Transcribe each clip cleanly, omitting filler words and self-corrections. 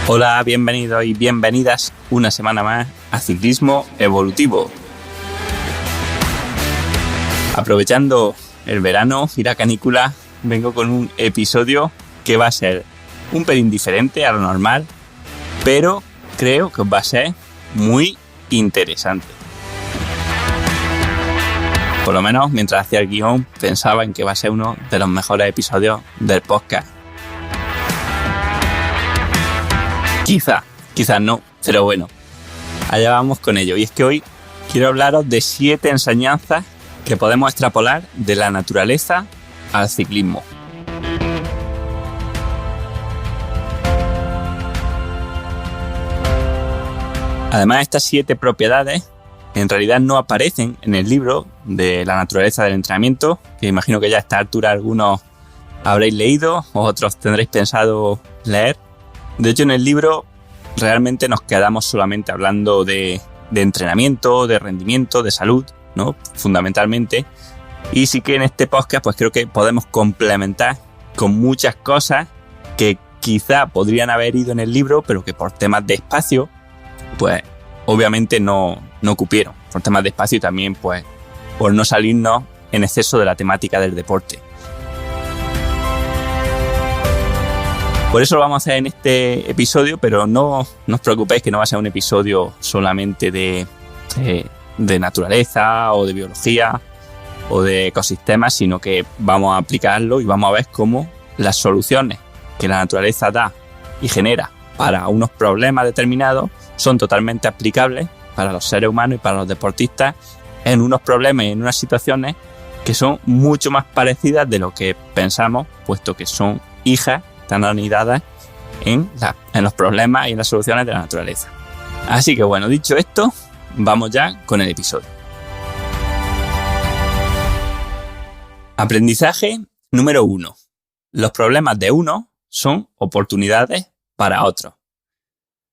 Hola, bienvenidos y bienvenidas una semana más a Ciclismo Evolutivo. Aprovechando el verano y la canícula, vengo con un episodio que va a ser un pelín diferente a lo normal, pero creo que os va a ser muy interesante. Por lo menos mientras hacía el guión pensaba en que va a ser uno de los mejores episodios del podcast. Quizás no, pero bueno, allá vamos con ello. Y es que hoy quiero hablaros de 7 enseñanzas que podemos extrapolar de la naturaleza al ciclismo. Además, estas 7 propiedades en realidad no aparecen en el libro de la naturaleza del entrenamiento, que imagino que ya a esta altura algunos habréis leído o otros tendréis pensado leer. De hecho, en el libro realmente nos quedamos solamente hablando de entrenamiento, de rendimiento, de salud, ¿no? Fundamentalmente. Y sí que en este podcast pues creo que podemos complementar con muchas cosas que quizá podrían haber ido en el libro, pero que por temas de espacio, pues obviamente no cupieron. Por temas de espacio y también pues por no salirnos en exceso de la temática del deporte. Por eso lo vamos a hacer en este episodio, pero no os preocupéis que no va a ser un episodio solamente de naturaleza o de biología o de ecosistemas, sino que vamos a aplicarlo y vamos a ver cómo las soluciones que la naturaleza da y genera para unos problemas determinados son totalmente aplicables para los seres humanos y para los deportistas en unos problemas y en unas situaciones que son mucho más parecidas de lo que pensamos, puesto que son hijas, están anidadas en los problemas y en las soluciones de la naturaleza. Así que bueno, dicho esto, vamos ya con el episodio. Aprendizaje número 1. Los problemas de uno son oportunidades para otros.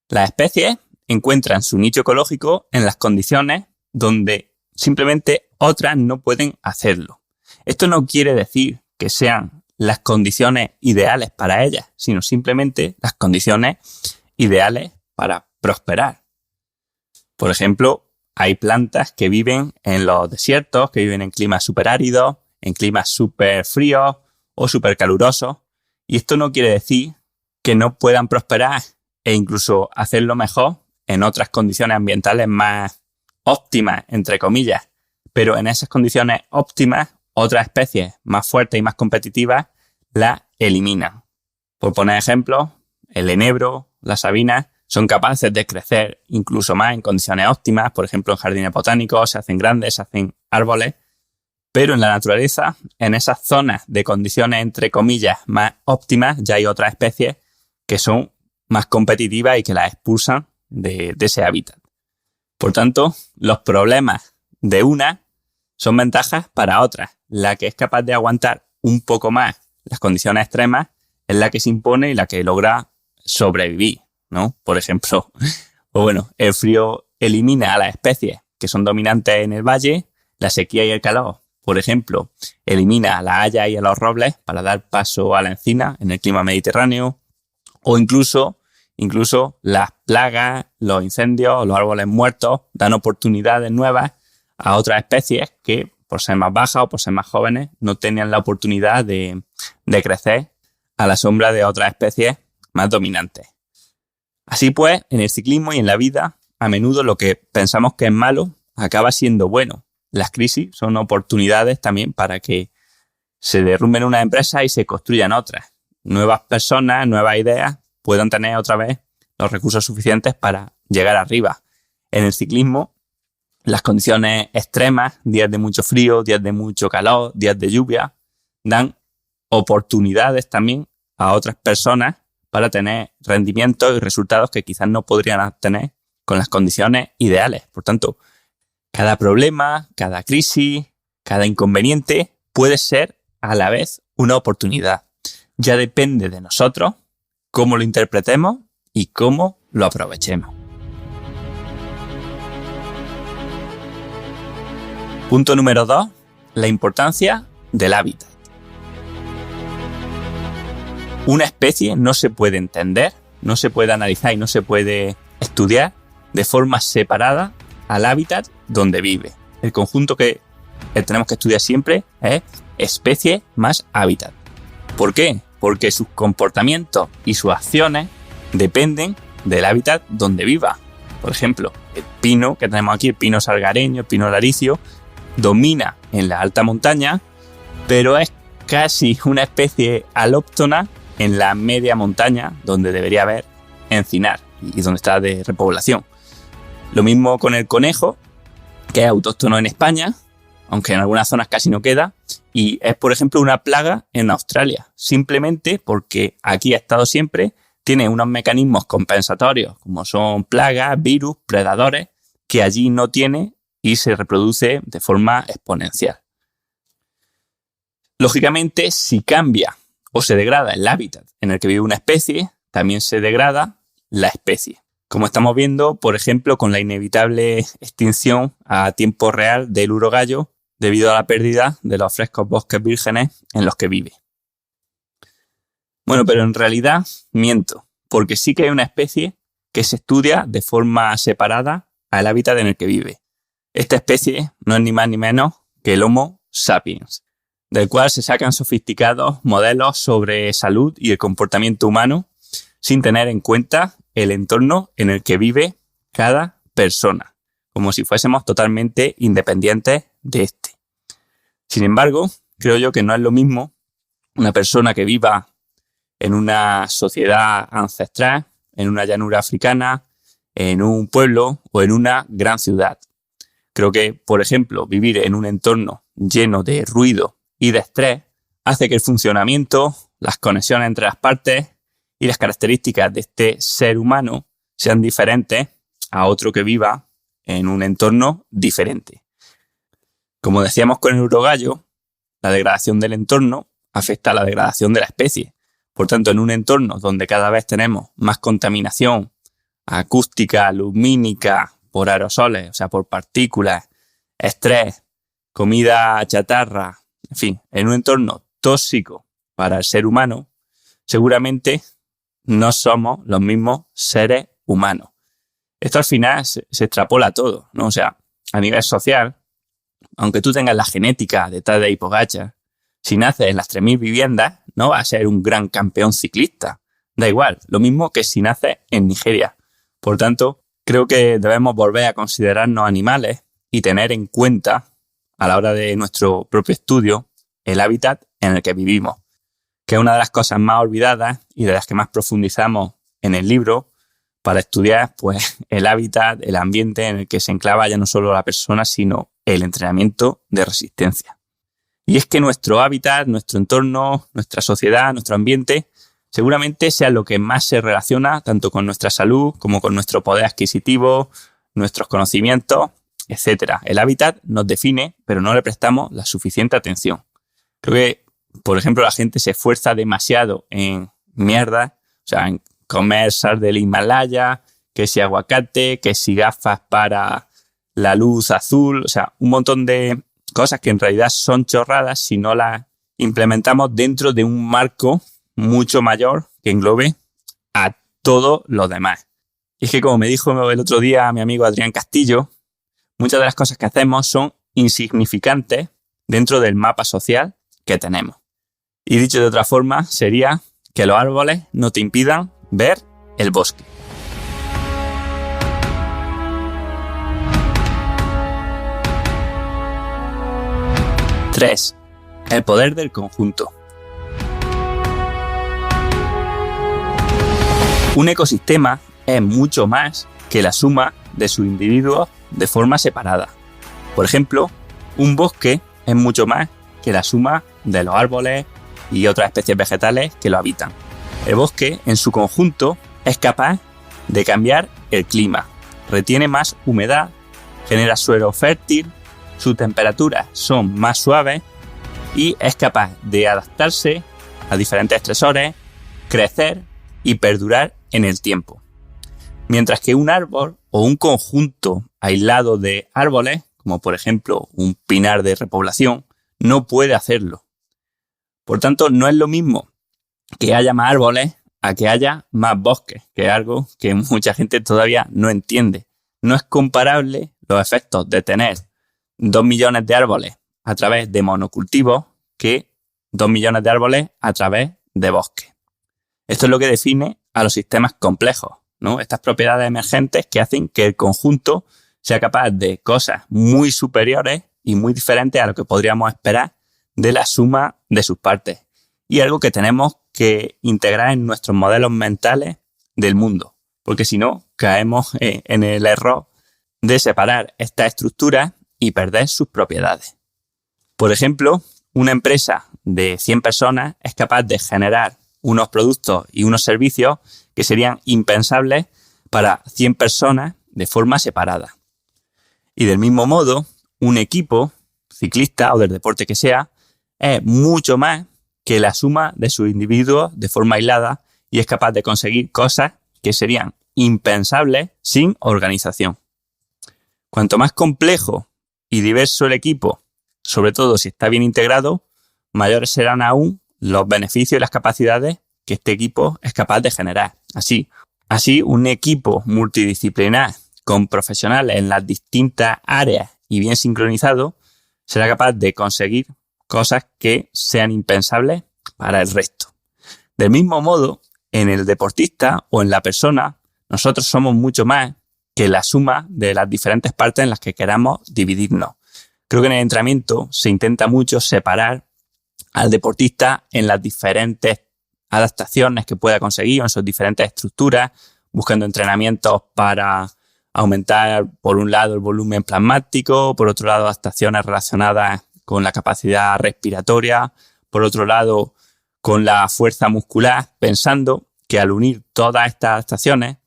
Las especies encuentran su nicho ecológico en las condiciones donde simplemente otras no pueden hacerlo. Esto no quiere decir que sean las condiciones ideales para ellas, sino simplemente las condiciones ideales para prosperar. Por ejemplo, hay plantas que viven en los desiertos, que viven en climas súper áridos, en climas súper fríos o súper calurosos, y esto no quiere decir que no puedan prosperar e incluso hacerlo mejor en otras condiciones ambientales más óptimas, entre comillas, pero en esas condiciones óptimas otras especies más fuertes y más competitivas la eliminan. Por poner ejemplos, el enebro, la sabina, son capaces de crecer incluso más en condiciones óptimas. Por ejemplo, en jardines botánicos se hacen grandes, se hacen árboles, pero en la naturaleza, en esas zonas de condiciones entre comillas más óptimas, ya hay otras especies que son más competitivas y que las expulsan de ese hábitat. Por tanto, los problemas de una son ventajas para otras. La que es capaz de aguantar un poco más las condiciones extremas es la que se impone y la que logra sobrevivir, ¿no? Por ejemplo, el frío elimina a las especies que son dominantes en el valle, la sequía y el calor, por ejemplo, elimina a la haya y a los robles para dar paso a la encina en el clima mediterráneo, o incluso las plagas, los incendios, los árboles muertos dan oportunidades nuevas a otras especies que, por ser más bajas o por ser más jóvenes, no tenían la oportunidad de crecer a la sombra de otras especies más dominantes. Así pues, en el ciclismo y en la vida, a menudo lo que pensamos que es malo acaba siendo bueno. Las crisis son oportunidades también para que se derrumben unas empresas y se construyan otras. Nuevas personas, nuevas ideas puedan tener otra vez los recursos suficientes para llegar arriba. En el ciclismo, las condiciones extremas, días de mucho frío, días de mucho calor, días de lluvia, dan oportunidades también a otras personas para tener rendimientos y resultados que quizás no podrían obtener con las condiciones ideales. Por tanto, cada problema, cada crisis, cada inconveniente puede ser a la vez una oportunidad. Ya depende de nosotros cómo lo interpretemos y cómo lo aprovechemos. Punto número 2. La importancia del hábitat. Una especie no se puede entender no se puede analizar y no se puede estudiar de forma separada al hábitat donde vive. El conjunto que tenemos que estudiar siempre es especie más hábitat. ¿Por qué? Porque sus comportamientos y sus acciones dependen del hábitat donde viva. Por ejemplo, el pino que tenemos aquí, el pino salgareño, el pino laricio, domina en la alta montaña, pero es casi una especie alóctona en la media montaña, donde debería haber encinar y donde está de repoblación. Lo mismo con el conejo, que es autóctono en España, aunque en algunas zonas casi no queda, y es, por ejemplo, una plaga en Australia, simplemente porque aquí ha estado siempre, tiene unos mecanismos compensatorios, como son plagas, virus, predadores, que allí no tiene y se reproduce de forma exponencial. Lógicamente, si cambia o se degrada el hábitat en el que vive una especie, también se degrada la especie. Como estamos viendo, por ejemplo, con la inevitable extinción a tiempo real del urogallo debido a la pérdida de los frescos bosques vírgenes en los que vive. Bueno, pero en realidad miento, porque sí que hay una especie que se estudia de forma separada al hábitat en el que vive. Esta especie no es ni más ni menos que el Homo sapiens, del cual se sacan sofisticados modelos sobre salud y el comportamiento humano sin tener en cuenta el entorno en el que vive cada persona, como si fuésemos totalmente independientes de este. Sin embargo, creo yo que no es lo mismo una persona que viva en una sociedad ancestral, en una llanura africana, en un pueblo o en una gran ciudad. Creo que, por ejemplo, vivir en un entorno lleno de ruido y de estrés hace que el funcionamiento, las conexiones entre las partes y las características de este ser humano sean diferentes a otro que viva en un entorno diferente. Como decíamos con el urogallo, la degradación del entorno afecta a la degradación de la especie. Por tanto, en un entorno donde cada vez tenemos más contaminación acústica, lumínica, por aerosoles, o sea, por partículas, estrés, comida chatarra, en fin, en un entorno tóxico para el ser humano, seguramente no somos los mismos seres humanos. Esto al final se extrapola a todo, ¿no? O sea, a nivel social, aunque tú tengas la genética de Tadej y Pogačar, si naces en las 3.000 viviendas, no vas a ser un gran campeón ciclista. Da igual, lo mismo que si naces en Nigeria. Por tanto, creo que debemos volver a considerarnos animales y tener en cuenta, a la hora de nuestro propio estudio, el hábitat en el que vivimos, que es una de las cosas más olvidadas y de las que más profundizamos en el libro para estudiar pues, el hábitat, el ambiente en el que se enclava ya no solo la persona, sino el entrenamiento de resistencia. Y es que nuestro hábitat, nuestro entorno, nuestra sociedad, nuestro ambiente, seguramente sea lo que más se relaciona tanto con nuestra salud como con nuestro poder adquisitivo, nuestros conocimientos, etc. El hábitat nos define, pero no le prestamos la suficiente atención. Creo que, por ejemplo, la gente se esfuerza demasiado en mierda, o sea, en comer sal del Himalaya, que si aguacate, que si gafas para la luz azul, o sea, un montón de cosas que en realidad son chorradas si no las implementamos dentro de un marco mucho mayor que englobe a todo lo demás. Y es que, como me dijo el otro día mi amigo Adrián Castillo, muchas de las cosas que hacemos son insignificantes dentro del mapa social que tenemos. Y dicho de otra forma, sería que los árboles no te impidan ver el bosque. Tres. El poder del conjunto. Un ecosistema es mucho más que la suma de sus individuos de forma separada. Por ejemplo, un bosque es mucho más que la suma de los árboles y otras especies vegetales que lo habitan. El bosque, en su conjunto, es capaz de cambiar el clima, retiene más humedad, genera suelo fértil, sus temperaturas son más suaves y es capaz de adaptarse a diferentes estresores, crecer y perdurar en el tiempo. Mientras que un árbol o un conjunto aislado de árboles, como por ejemplo un pinar de repoblación, no puede hacerlo. Por tanto, no es lo mismo que haya más árboles a que haya más bosques, que es algo que mucha gente todavía no entiende. No es comparable los efectos de tener 2 millones de árboles a través de monocultivos que 2 millones de árboles a través de bosques. Esto es lo que define a los sistemas complejos, ¿no? Estas propiedades emergentes que hacen que el conjunto sea capaz de cosas muy superiores y muy diferentes a lo que podríamos esperar de la suma de sus partes. Y algo que tenemos que integrar en nuestros modelos mentales del mundo, porque si no, caemos en el error de separar estas estructuras y perder sus propiedades. Por ejemplo, una empresa de 100 personas es capaz de generar unos productos y unos servicios que serían impensables para 100 personas de forma separada. Y del mismo modo, un equipo ciclista o del deporte que sea es mucho más que la suma de sus individuos de forma aislada y es capaz de conseguir cosas que serían impensables sin organización. Cuanto más complejo y diverso el equipo, sobre todo si está bien integrado, mayores serán aún los beneficios y las capacidades que este equipo es capaz de generar. Así, un equipo multidisciplinar con profesionales en las distintas áreas y bien sincronizado será capaz de conseguir cosas que sean impensables para el resto. Del mismo modo, en el deportista o en la persona, nosotros somos mucho más que la suma de las diferentes partes en las que queramos dividirnos. Creo que en el entrenamiento se intenta mucho separar al deportista en las diferentes adaptaciones que pueda conseguir o en sus diferentes estructuras, buscando entrenamientos para aumentar, por un lado, el volumen plasmático, por otro lado, adaptaciones relacionadas con la capacidad respiratoria, por otro lado, con la fuerza muscular, pensando que al unir todas estas adaptaciones,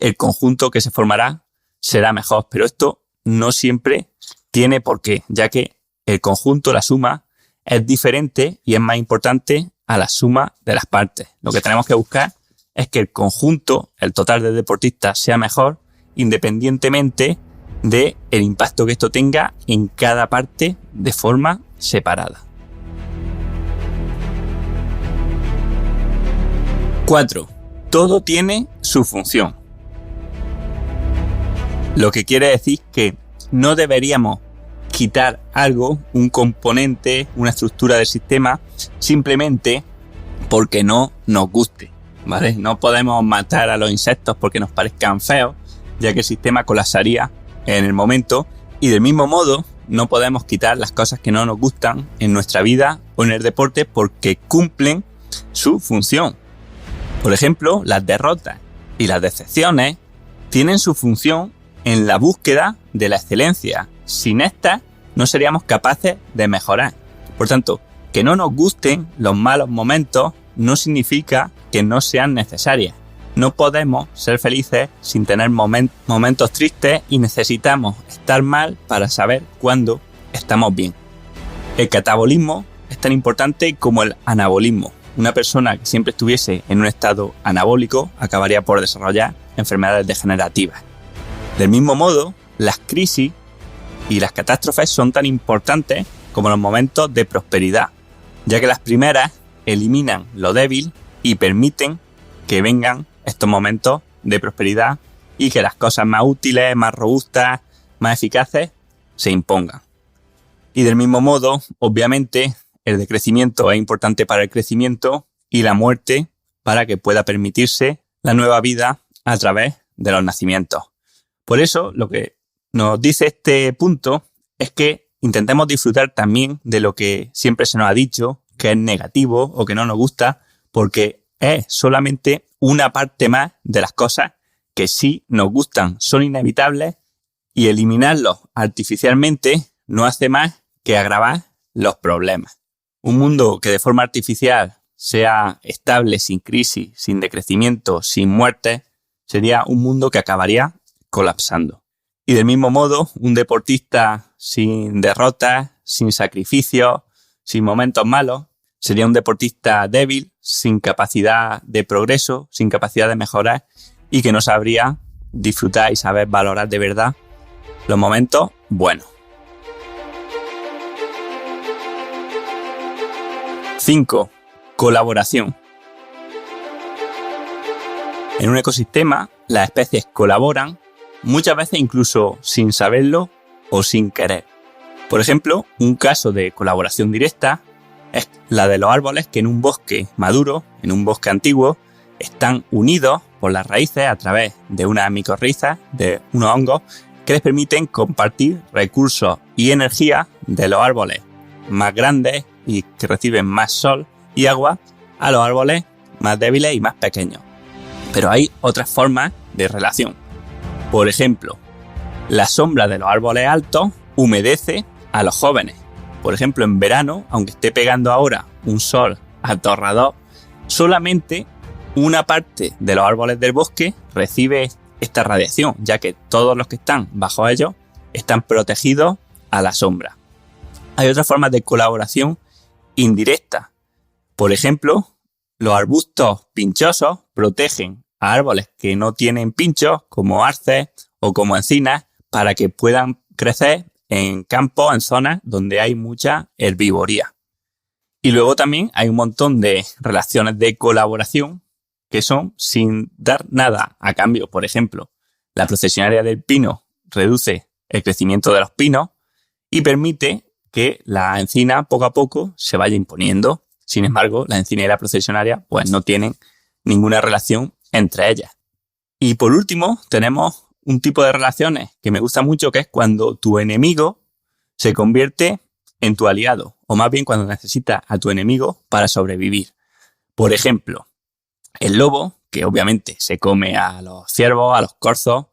el conjunto que se formará será mejor. Pero esto no siempre tiene por qué, ya que el conjunto, la suma, es diferente y es más importante a la suma de las partes. Lo que tenemos que buscar es que el conjunto, el total de deportistas, sea mejor independientemente del impacto que esto tenga en cada parte de forma separada. 4. Todo tiene su función. Lo que quiere decir que no deberíamos quitar algo, un componente, una estructura del sistema, simplemente porque no nos guste, ¿vale? No podemos matar a los insectos porque nos parezcan feos, ya que el sistema colapsaría en el momento, y del mismo modo no podemos quitar las cosas que no nos gustan en nuestra vida o en el deporte porque cumplen su función. Por ejemplo, las derrotas y las decepciones tienen su función en la búsqueda de la excelencia. Sin estas no seríamos capaces de mejorar. Por tanto, que no nos gusten los malos momentos no significa que no sean necesarias. No podemos ser felices sin tener momentos tristes y necesitamos estar mal para saber cuándo estamos bien. El catabolismo es tan importante como el anabolismo. Una persona que siempre estuviese en un estado anabólico acabaría por desarrollar enfermedades degenerativas. Del mismo modo, las crisis y las catástrofes son tan importantes como los momentos de prosperidad, ya que las primeras eliminan lo débil y permiten que vengan estos momentos de prosperidad y que las cosas más útiles, más robustas, más eficaces se impongan. Y del mismo modo, obviamente, el decrecimiento es importante para el crecimiento y la muerte para que pueda permitirse la nueva vida a través de los nacimientos. Por eso, lo que nos dice este punto es que intentemos disfrutar también de lo que siempre se nos ha dicho, que es negativo o que no nos gusta, porque es solamente una parte más de las cosas que sí nos gustan, son inevitables, y eliminarlos artificialmente no hace más que agravar los problemas. Un mundo que de forma artificial sea estable, sin crisis, sin decrecimiento, sin muerte, sería un mundo que acabaría colapsando. Y del mismo modo, un deportista sin derrotas, sin sacrificios, sin momentos malos, sería un deportista débil, sin capacidad de progreso, sin capacidad de mejorar y que no sabría disfrutar y saber valorar de verdad los momentos buenos. 5. Colaboración. En un ecosistema, las especies colaboran, muchas veces incluso sin saberlo o sin querer. Por ejemplo, un caso de colaboración directa es la de los árboles que en un bosque maduro, en un bosque antiguo, están unidos por las raíces a través de unas micorrizas, de unos hongos, que les permiten compartir recursos y energía de los árboles más grandes y que reciben más sol y agua a los árboles más débiles y más pequeños. Pero hay otras formas de relación. Por ejemplo, la sombra de los árboles altos humedece a los jóvenes. Por ejemplo, en verano, aunque esté pegando ahora un sol atorrador, solamente una parte de los árboles del bosque recibe esta radiación, ya que todos los que están bajo ellos están protegidos a la sombra. Hay otras formas de colaboración indirecta. Por ejemplo, los arbustos pinchosos protegen a árboles que no tienen pinchos, como arces o como encinas, para que puedan crecer en campos, en zonas donde hay mucha herbivoría. Y luego también hay un montón de relaciones de colaboración que son sin dar nada a cambio. Por ejemplo, la procesionaria del pino reduce el crecimiento de los pinos y permite que la encina poco a poco se vaya imponiendo. Sin embargo, la encina y la procesionaria pues no tienen ninguna relación entre ellas. Y por último, tenemos un tipo de relaciones que me gusta mucho, que es cuando tu enemigo se convierte en tu aliado, o más bien cuando necesitas a tu enemigo para sobrevivir. Por ejemplo, el lobo, que obviamente se come a los ciervos, a los corzos,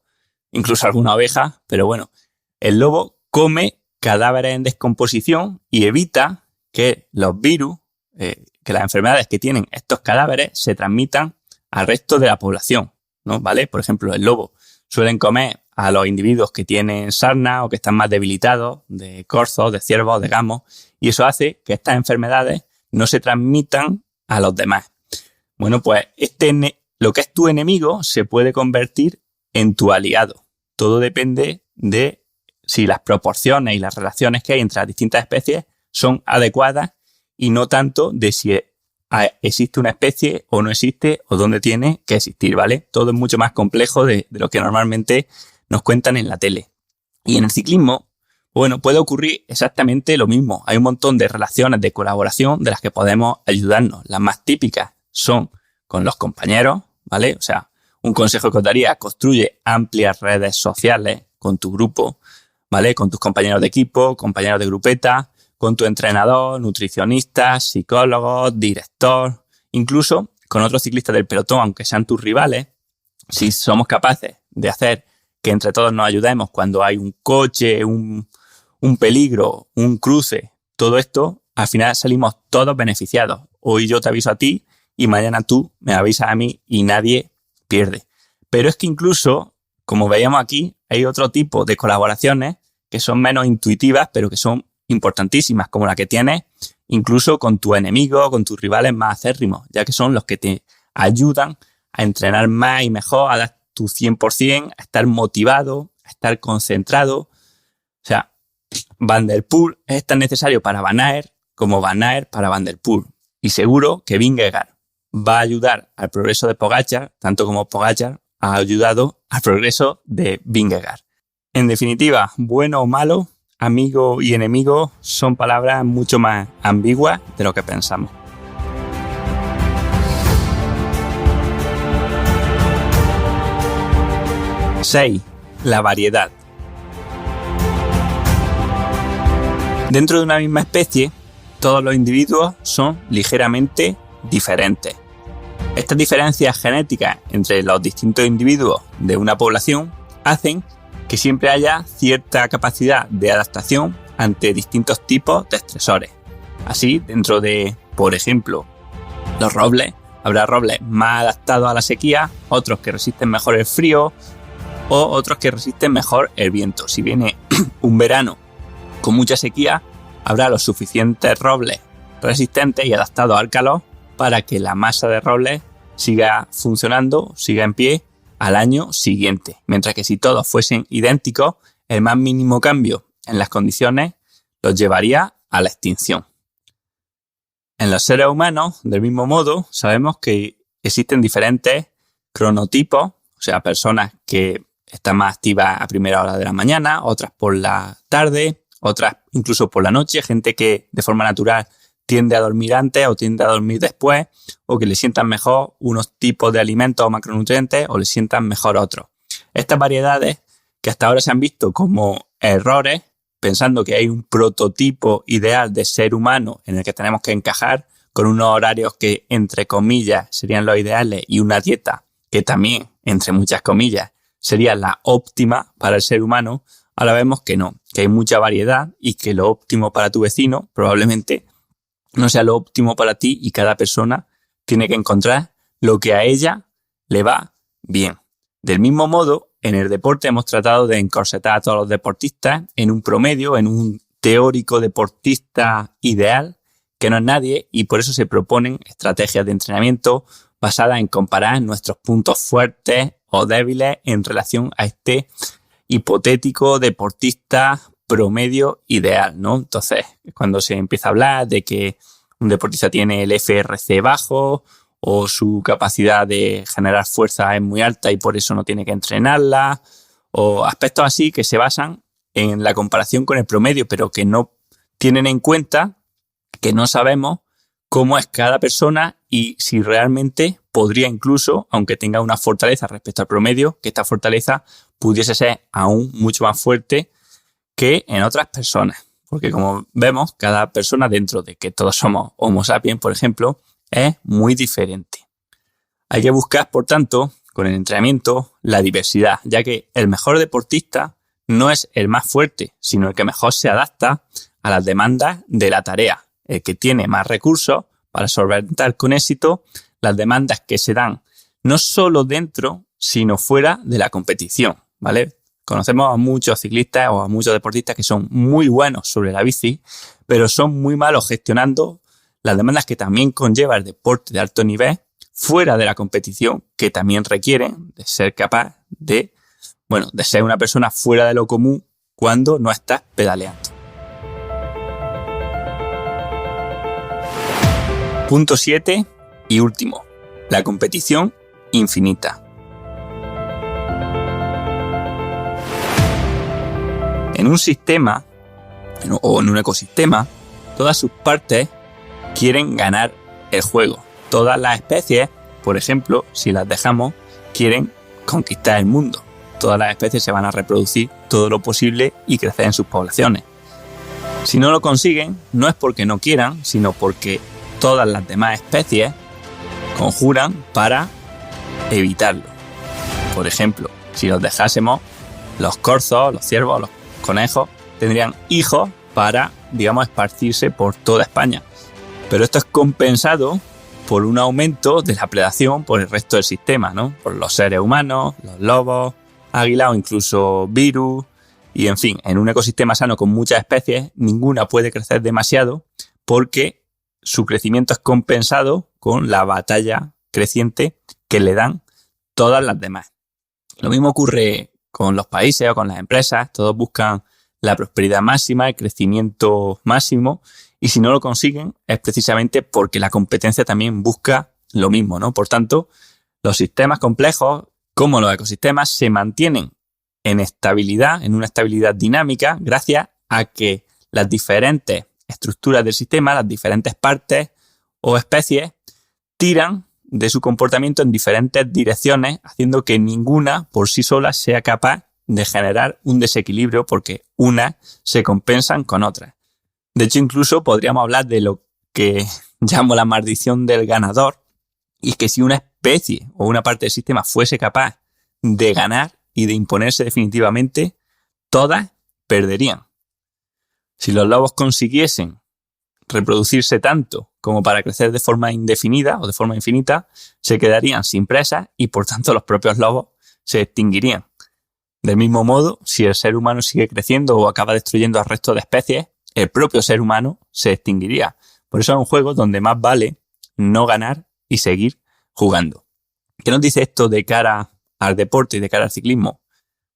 incluso a alguna oveja, pero bueno, el lobo come cadáveres en descomposición y evita que los virus, que las enfermedades que tienen estos cadáveres se transmitan al resto de la población, ¿no? ¿Vale? Por ejemplo, el lobo suelen comer a los individuos que tienen sarna o que están más debilitados, de corzos, de ciervos, de gamos, y eso hace que estas enfermedades no se transmitan a los demás. Bueno, pues lo que es tu enemigo se puede convertir en tu aliado. Todo depende de si las proporciones y las relaciones que hay entre las distintas especies son adecuadas y no tanto de si existe una especie o no existe o dónde tiene que existir, ¿vale? Todo es mucho más complejo de lo que normalmente nos cuentan en la tele. Y en el ciclismo, bueno, puede ocurrir exactamente lo mismo. Hay un montón de relaciones de colaboración de las que podemos ayudarnos. Las más típicas son con los compañeros, ¿vale? O sea, un consejo que os daría: construye amplias redes sociales con tu grupo, ¿vale? Con tus compañeros de equipo, compañeros de grupeta, con tu entrenador, nutricionista, psicólogo, director, incluso con otros ciclistas del pelotón, aunque sean tus rivales. Si somos capaces de hacer que entre todos nos ayudemos cuando hay un coche, un peligro, un cruce, todo esto, al final salimos todos beneficiados. Hoy yo te aviso a ti y mañana tú me avisas a mí y nadie pierde. Pero es que incluso, como veíamos aquí, hay otro tipo de colaboraciones que son menos intuitivas, pero que son importantísimas, como la que tienes incluso con tu enemigo, con tus rivales más acérrimos, ya que son los que te ayudan a entrenar más y mejor, a dar tu 100%, a estar motivado, a estar concentrado. O sea, Van der Poel es tan necesario para Van Aert como Van Aert para Van der Poel. Y seguro que Vingegaard va a ayudar al progreso de Pogačar, tanto como Pogačar ha ayudado al progreso de Vingegaard. En definitiva, bueno o malo, amigo y enemigo son palabras mucho más ambiguas de lo que pensamos. ¡6! La variedad. Dentro de una misma especie, todos los individuos son ligeramente diferentes. Estas diferencias genéticas entre los distintos individuos de una población hacen que siempre haya cierta capacidad de adaptación ante distintos tipos de estresores. Así, dentro de, por ejemplo, los robles, habrá robles más adaptados a la sequía, otros que resisten mejor el frío o otros que resisten mejor el viento. Si viene un verano con mucha sequía, habrá los suficientes robles resistentes y adaptados al calor para que la masa de robles siga funcionando, siga en pie al año siguiente. Mientras que si todos fuesen idénticos, el más mínimo cambio en las condiciones los llevaría a la extinción. En los seres humanos, del mismo modo, sabemos que existen diferentes cronotipos, o sea, personas que están más activas a primera hora de la mañana, otras por la tarde, otras incluso por la noche, gente que de forma natural tiende a dormir antes o tiende a dormir después, o que le sientan mejor unos tipos de alimentos o macronutrientes o le sientan mejor otros. Estas variedades que hasta ahora se han visto como errores, pensando que hay un prototipo ideal de ser humano en el que tenemos que encajar con unos horarios que, entre comillas, serían los ideales y una dieta que también, entre muchas comillas, sería la óptima para el ser humano, ahora vemos que no, que hay mucha variedad y que lo óptimo para tu vecino probablemente no sea lo óptimo para ti y cada persona tiene que encontrar lo que a ella le va bien. Del mismo modo, en el deporte hemos tratado de encorsetar a todos los deportistas en un promedio, en un teórico deportista ideal, que no es nadie, y por eso se proponen estrategias de entrenamiento basadas en comparar nuestros puntos fuertes o débiles en relación a este hipotético deportista promedio ideal, ¿no? Entonces, cuando se empieza a hablar de que un deportista tiene el FRC bajo o su capacidad de generar fuerza es muy alta y por eso no tiene que entrenarla, o aspectos así que se basan en la comparación con el promedio, pero que no tienen en cuenta que no sabemos cómo es cada persona y si realmente podría incluso, aunque tenga una fortaleza respecto al promedio, que esta fortaleza pudiese ser aún mucho más fuerte que en otras personas. Porque como vemos, cada persona, dentro de que todos somos Homo sapiens, por ejemplo, es muy diferente. Hay que buscar, por tanto, con el entrenamiento, la diversidad, ya que el mejor deportista no es el más fuerte, sino el que mejor se adapta a las demandas de la tarea, el que tiene más recursos para solventar con éxito las demandas que se dan no solo dentro, sino fuera de la competición, ¿vale? Conocemos a muchos ciclistas o a muchos deportistas que son muy buenos sobre la bici, pero son muy malos gestionando las demandas que también conlleva el deporte de alto nivel fuera de la competición, que también requieren de ser capaz de ser una persona fuera de lo común cuando no estás pedaleando. Punto 7 y último, la competición infinita. En un sistema o en un ecosistema, todas sus partes quieren ganar el juego. Todas las especies, por ejemplo, si las dejamos, quieren conquistar el mundo. Todas las especies se van a reproducir todo lo posible y crecer en sus poblaciones. Si no lo consiguen, no es porque no quieran, sino porque todas las demás especies conjuran para evitarlo. Por ejemplo, si los dejásemos, los corzos, los ciervos, los conejos tendrían hijos para, esparcirse por toda España. Pero esto es compensado por un aumento de la predación por el resto del sistema, ¿no? Por los seres humanos, los lobos, águilas o incluso virus. Y en fin, en un ecosistema sano con muchas especies, ninguna puede crecer demasiado porque su crecimiento es compensado con la batalla creciente que le dan todas las demás. Lo mismo ocurre con los países o con las empresas. Todos buscan la prosperidad máxima, el crecimiento máximo, y si no lo consiguen es precisamente porque la competencia también busca lo mismo, ¿no? Por tanto, los sistemas complejos, como los ecosistemas, se mantienen en estabilidad, en una estabilidad dinámica, gracias a que las diferentes estructuras del sistema, las diferentes partes o especies, tiran de su comportamiento en diferentes direcciones, haciendo que ninguna por sí sola sea capaz de generar un desequilibrio porque unas se compensan con otras. De hecho, incluso podríamos hablar de lo que llamo la maldición del ganador, y es que si una especie o una parte del sistema fuese capaz de ganar y de imponerse definitivamente, todas perderían. Si los lobos consiguiesen reproducirse tanto como para crecer de forma indefinida o de forma infinita, se quedarían sin presas y por tanto los propios lobos se extinguirían. Del mismo modo, si el ser humano sigue creciendo o acaba destruyendo al resto de especies, el propio ser humano se extinguiría. Por eso es un juego donde más vale no ganar y seguir jugando. ¿Qué nos dice esto de cara al deporte y de cara al ciclismo?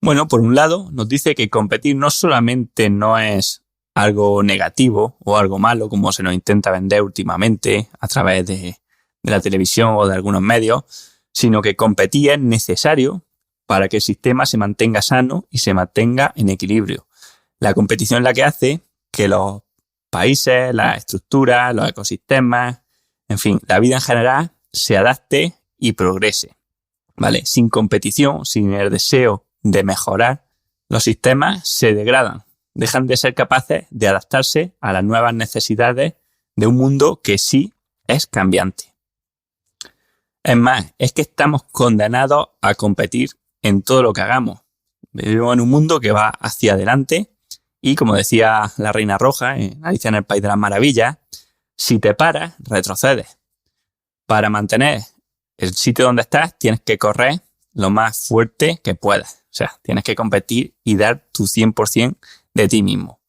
Bueno, por un lado, nos dice que competir no solamente no es algo negativo o algo malo, como se nos intenta vender últimamente a través de la televisión o de algunos medios, sino que competir es necesario para que el sistema se mantenga sano y se mantenga en equilibrio. La competición es la que hace que los países, las estructuras, los ecosistemas, en fin, la vida en general se adapte y progrese, ¿vale? Sin competición, sin el deseo de mejorar, los sistemas se degradan, dejan de ser capaces de adaptarse a las nuevas necesidades de un mundo que sí es cambiante. Es más, es que estamos condenados a competir en todo lo que hagamos. Vivimos en un mundo que va hacia adelante y, como decía la Reina Roja en Alicia en el País de las Maravillas, si te paras, retrocedes. Para mantener el sitio donde estás, tienes que correr lo más fuerte que puedas. O sea, tienes que competir y dar tu 100% de ti mismo.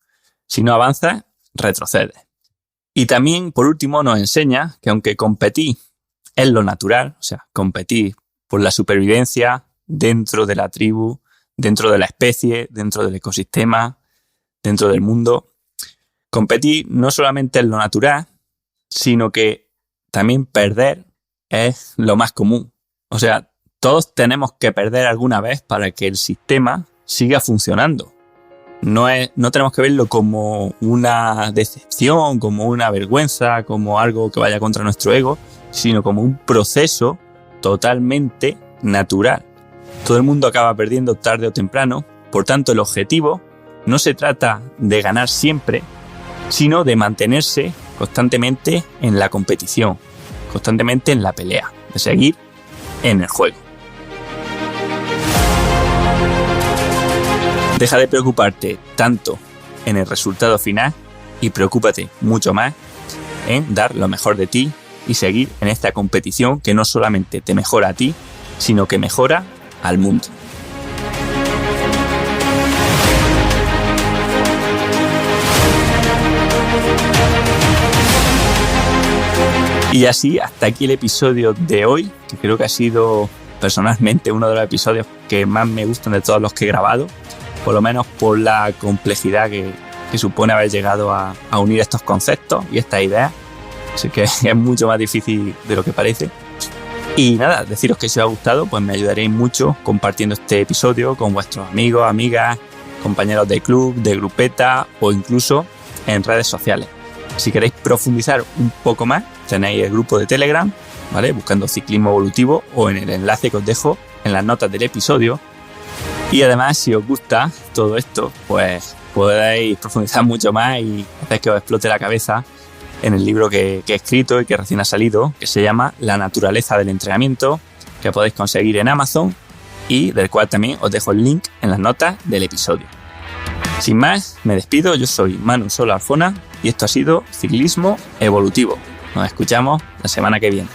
Si no avanzas, retrocedes. Y también, por último, nos enseña que aunque competir es lo natural, o sea, competir por la supervivencia dentro de la tribu, dentro de la especie, dentro del ecosistema, dentro del mundo, competir no solamente es lo natural, sino que también perder es lo más común. O sea, todos tenemos que perder alguna vez para que el sistema siga funcionando. No tenemos que verlo como una decepción, como una vergüenza, como algo que vaya contra nuestro ego, sino como un proceso totalmente natural. Todo el mundo acaba perdiendo tarde o temprano, por tanto el objetivo no se trata de ganar siempre, sino de mantenerse constantemente en la competición, constantemente en la pelea, de seguir en el juego. Deja de preocuparte tanto en el resultado final y preocúpate mucho más en dar lo mejor de ti y seguir en esta competición que no solamente te mejora a ti, sino que mejora al mundo. Y así, hasta aquí el episodio de hoy, que creo que ha sido personalmente uno de los episodios que más me gustan de todos los que he grabado, por lo menos por la complejidad que supone haber llegado a unir estos conceptos y estas ideas. Así que es mucho más difícil de lo que parece. Y nada, deciros que si os ha gustado, pues me ayudaréis mucho compartiendo este episodio con vuestros amigos, amigas, compañeros de club, de grupeta o incluso en redes sociales. Si queréis profundizar un poco más, tenéis el grupo de Telegram, ¿vale? Buscando Ciclismo Evolutivo o en el enlace que os dejo en las notas del episodio. Y además, si os gusta todo esto, pues podéis profundizar mucho más y hacer que os explote la cabeza en el libro que he escrito y que recién ha salido, que se llama La naturaleza del entrenamiento, que podéis conseguir en Amazon y del cual también os dejo el link en las notas del episodio. Sin más, me despido. Yo soy Manu Solo Arjona y esto ha sido Ciclismo Evolutivo. Nos escuchamos la semana que viene.